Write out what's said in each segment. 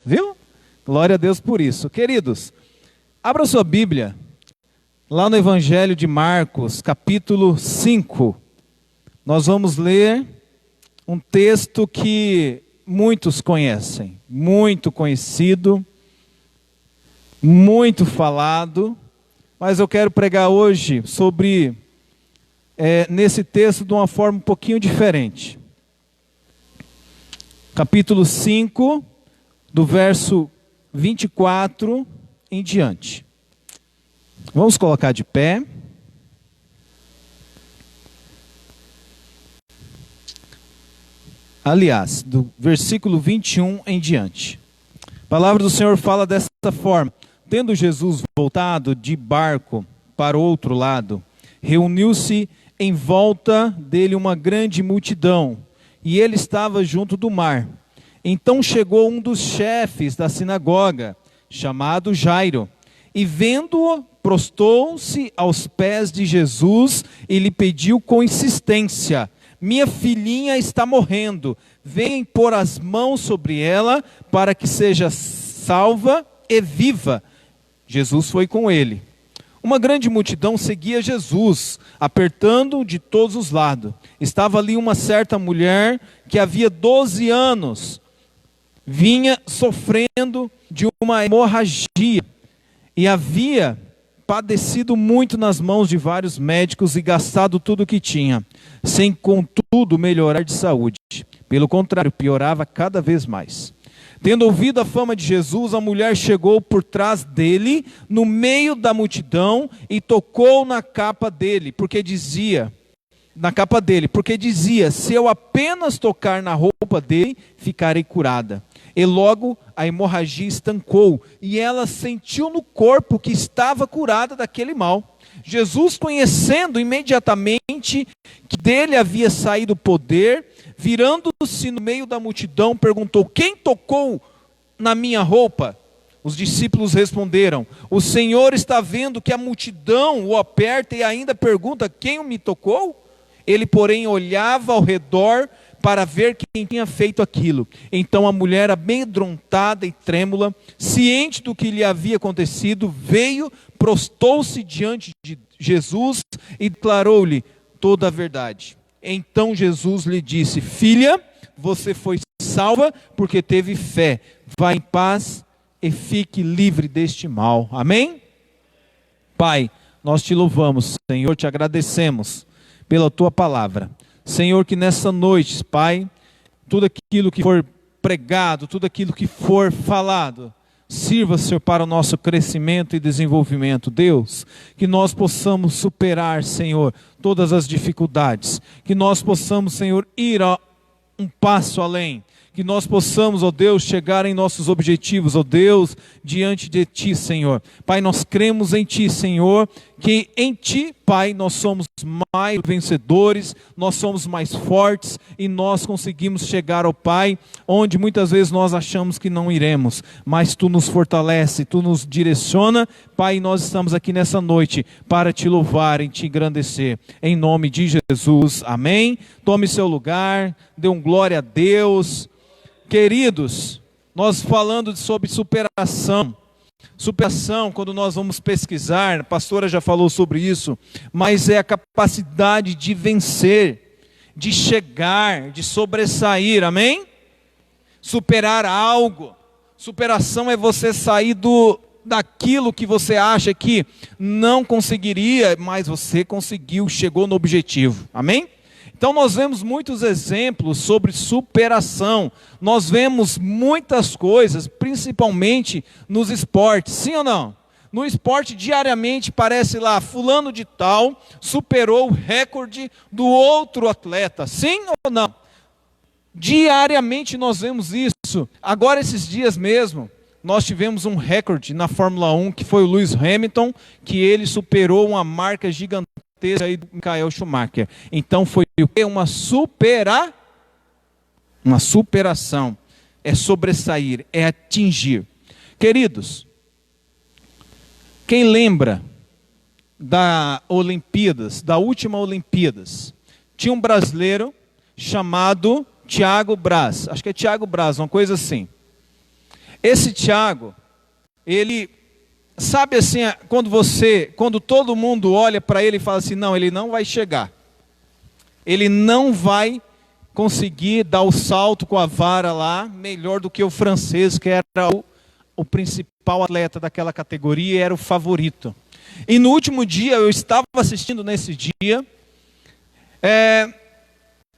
Viu? Glória a Deus por isso. Queridos, abra sua Bíblia, lá no Evangelho de Marcos, capítulo 5. Nós vamos ler um texto que muitos conhecem, muito conhecido, muito falado, mas eu quero pregar hoje sobre, nesse texto, de uma forma um pouquinho diferente. Capítulo 5, do verso 24 em diante. Vamos colocar de pé. Aliás, do versículo 21 em diante. A palavra do Senhor fala dessa forma: tendo Jesus voltado de barco para o outro lado, reuniu-se em volta dele uma grande multidão, e ele estava junto do mar. Então chegou um dos chefes da sinagoga, chamado Jairo, e vendo-o, prostou-se aos pés de Jesus e lhe pediu com insistência: minha filhinha está morrendo, venha pôr as mãos sobre ela para que seja salva e viva. Jesus foi com ele. Uma grande multidão seguia Jesus, apertando-o de todos os lados. Estava ali uma certa mulher que havia 12 anos vinha sofrendo de uma hemorragia e havia padecido muito nas mãos de vários médicos e gastado tudo o que tinha, sem contudo melhorar de saúde. Pelo contrário, piorava cada vez mais. Tendo ouvido a fama de Jesus, a mulher chegou por trás dele, no meio da multidão, e tocou na capa dele, porque dizia, se eu apenas tocar na roupa dele, ficarei curada. E logo a hemorragia estancou, e ela sentiu no corpo que estava curada daquele mal. Jesus, conhecendo imediatamente que dele havia saído o poder, virando-se no meio da multidão, perguntou: quem tocou na minha roupa? Os discípulos responderam: o Senhor está vendo que a multidão o aperta e ainda pergunta: quem me tocou? Ele, porém, olhava ao redor para ver quem tinha feito aquilo. Então a mulher, amedrontada e trêmula, ciente do que lhe havia acontecido, veio, prostou-se diante de Jesus e declarou-lhe toda a verdade. Então Jesus lhe disse: filha, você foi salva porque teve fé. Vá em paz e fique livre deste mal. Amém? Pai, nós te louvamos, Senhor, te agradecemos pela tua palavra. Senhor, que nessa noite, Pai, tudo aquilo que for pregado, tudo aquilo que for falado, sirva, Senhor, para o nosso crescimento e desenvolvimento. Deus, que nós possamos superar, Senhor, todas as dificuldades, que nós possamos, Senhor, ir um passo além, que nós possamos, ó Deus, chegar em nossos objetivos, ó Deus, diante de Ti, Senhor. Pai, nós cremos em Ti, Senhor, que em Ti, Pai, nós somos mais vencedores, nós somos mais fortes e nós conseguimos chegar ao Pai, onde muitas vezes nós achamos que não iremos, mas Tu nos fortalece, Tu nos direciona, Pai, e nós estamos aqui nessa noite para Te louvar e Te engrandecer, em nome de Jesus, amém? Tome seu lugar, dê um glória a Deus. Queridos, nós falando sobre superação, quando nós vamos pesquisar, a pastora já falou sobre isso, mas é a capacidade de vencer, de chegar, de sobressair, amém? Superar algo, superação é você sair daquilo que você acha que não conseguiria, mas você conseguiu, chegou no objetivo, amém? Então nós vemos muitos exemplos sobre superação, nós vemos muitas coisas, principalmente nos esportes, sim ou não? No esporte diariamente parece lá, fulano de tal superou o recorde do outro atleta, sim ou não? Diariamente nós vemos isso. Agora esses dias mesmo, nós tivemos um recorde na Fórmula 1, que foi o Lewis Hamilton, que ele superou uma marca gigantesca aí do Michael Schumacher. Então foi uma superação, é sobressair, é atingir. Queridos, quem lembra da última Olimpíadas, tinha um brasileiro chamado Thiago Braz, acho que é Thiago Braz, uma coisa assim. Esse Tiago, ele, sabe assim, quando todo mundo olha para ele e fala assim, não, ele não vai chegar. Ele não vai conseguir dar o salto com a vara lá, melhor do que o francês, que era o principal atleta daquela categoria e era o favorito. E no último dia, eu estava assistindo nesse dia,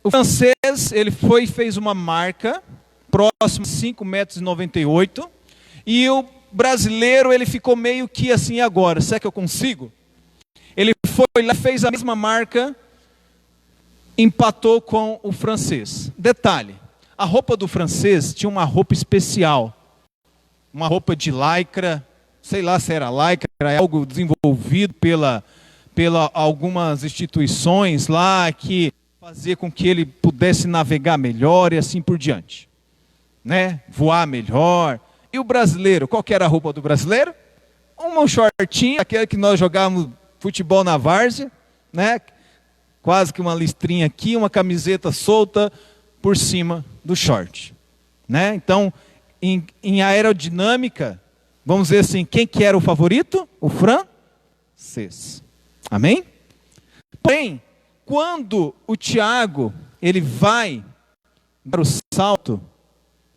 o francês, ele foi e fez uma marca, próximo a 5,98 m, e o brasileiro, ele ficou meio que assim, agora, será que eu consigo? Ele foi lá, fez a mesma marca, empatou com o francês. Detalhe, a roupa do francês tinha uma roupa especial, uma roupa de lycra, sei lá se era lycra, era algo desenvolvido pela algumas instituições lá, que fazia com que ele pudesse navegar melhor e assim por diante, né? Voar melhor. E o brasileiro, qual que era a roupa do brasileiro? Um shortinho, aquele que nós jogávamos futebol na várzea, né? Quase que uma listrinha aqui, uma camiseta solta por cima do short, né? Então, em aerodinâmica, vamos dizer assim, quem que era o favorito? O francês. Amém? Porém, quando o Tiago, ele vai dar o salto,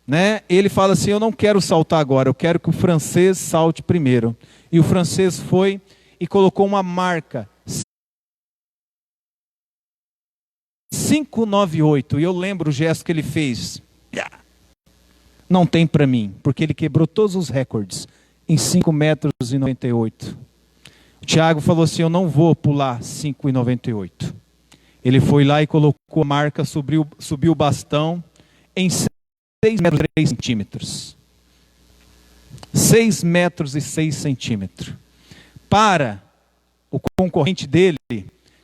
né? Ele fala assim, eu não quero saltar agora, eu quero que o francês salte primeiro. E o francês foi e colocou uma marca, 5,98, e eu lembro o gesto que ele fez. Não tem para mim, porque ele quebrou todos os recordes em 5,98 m. O Tiago falou assim, eu não vou pular 5,98. Ele foi lá e colocou a marca, subiu o bastão em 6,3 m. 6,6 m. Para o concorrente dele,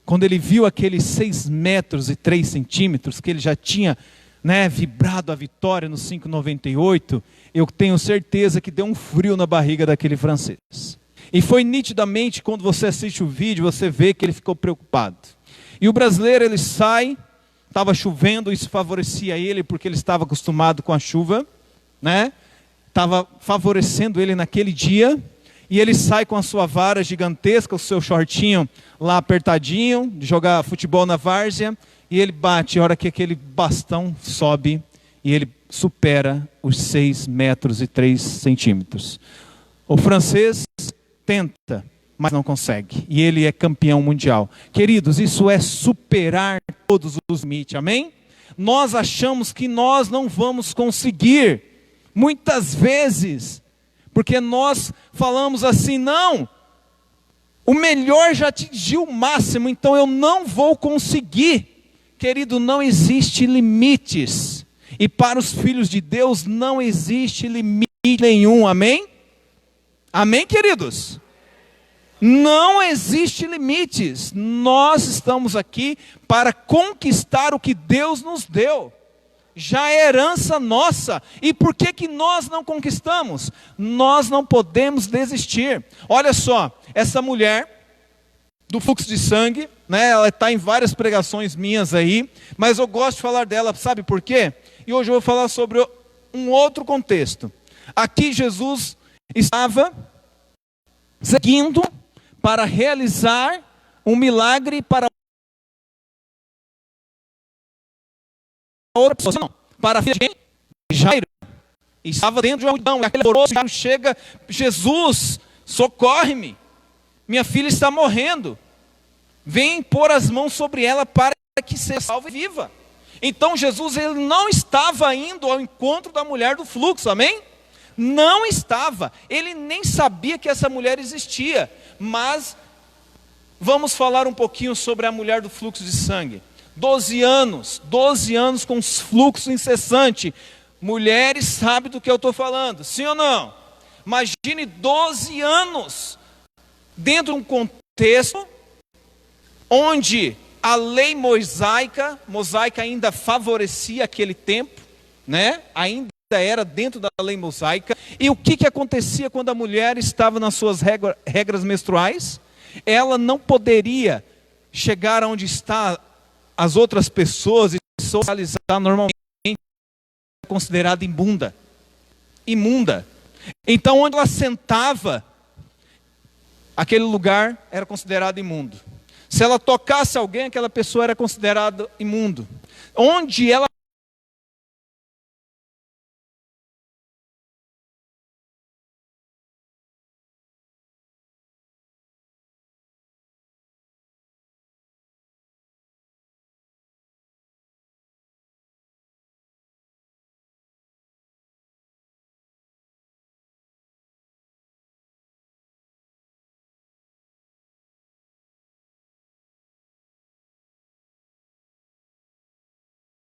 quando ele viu aqueles 6,3 m, que ele já tinha, né, vibrado a vitória no 5,98, eu tenho certeza que deu um frio na barriga daquele francês. E foi nitidamente, quando você assiste o vídeo, você vê que ele ficou preocupado. E o brasileiro, ele sai, estava chovendo, isso favorecia ele, porque ele estava acostumado com a chuva, né? Estava favorecendo ele naquele dia, e ele sai com a sua vara gigantesca, o seu shortinho lá apertadinho, de jogar futebol na várzea, e ele bate, a hora que aquele bastão sobe, e ele supera os 6,3 m. O francês tenta, mas não consegue, e ele é campeão mundial. Queridos, isso é superar todos os limites, amém? Nós achamos que nós não vamos conseguir, muitas vezes, porque nós falamos assim, não, o melhor já atingiu o máximo, então eu não vou conseguir. Querido, não existe limites, e para os filhos de Deus não existe limite nenhum, amém? Amém, queridos? Não existe limites, nós estamos aqui para conquistar o que Deus nos deu, já é herança nossa. E por que nós não conquistamos? Nós não podemos desistir. Olha só, essa mulher do fluxo de sangue, né, ela está em várias pregações minhas aí, mas eu gosto de falar dela, sabe por quê? E hoje eu vou falar sobre um outro contexto. Aqui Jesus estava seguindo para realizar um milagre para outra pessoa, não, para a filha de Jairo. Estava dentro de uma multidão, e aquele alvoroço, Jairo chega, Jesus, socorre-me, minha filha está morrendo, vem pôr as mãos sobre ela para que seja salva e viva. Então Jesus, ele não estava indo ao encontro da mulher do fluxo, amém? Não estava, ele nem sabia que essa mulher existia, mas vamos falar um pouquinho sobre a mulher do fluxo de sangue. 12 anos com fluxo incessante. Mulheres sabem do que eu estou falando, sim ou não? Imagine 12 anos dentro de um contexto onde a lei mosaica ainda favorecia aquele tempo, né? Ainda era dentro da lei mosaica. E o que acontecia quando a mulher estava nas suas regras menstruais? Ela não poderia chegar onde está as outras pessoas e socializar normalmente, considerada imunda. Então, onde ela sentava, aquele lugar era considerado imundo. Se ela tocasse alguém, aquela pessoa era considerada imundo. Onde ela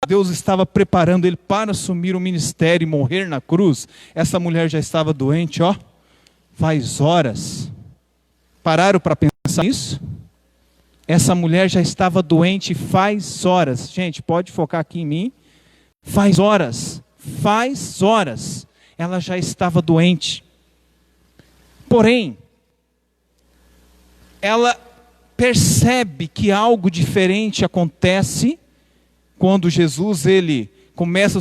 Deus estava preparando ele para assumir o ministério e morrer na cruz, essa mulher já estava doente, faz horas. Pararam para pensar nisso? Essa mulher já estava doente faz horas. Gente, pode focar aqui em mim. Faz horas. Ela já estava doente. Porém, ela percebe que algo diferente acontece quando Jesus ele começa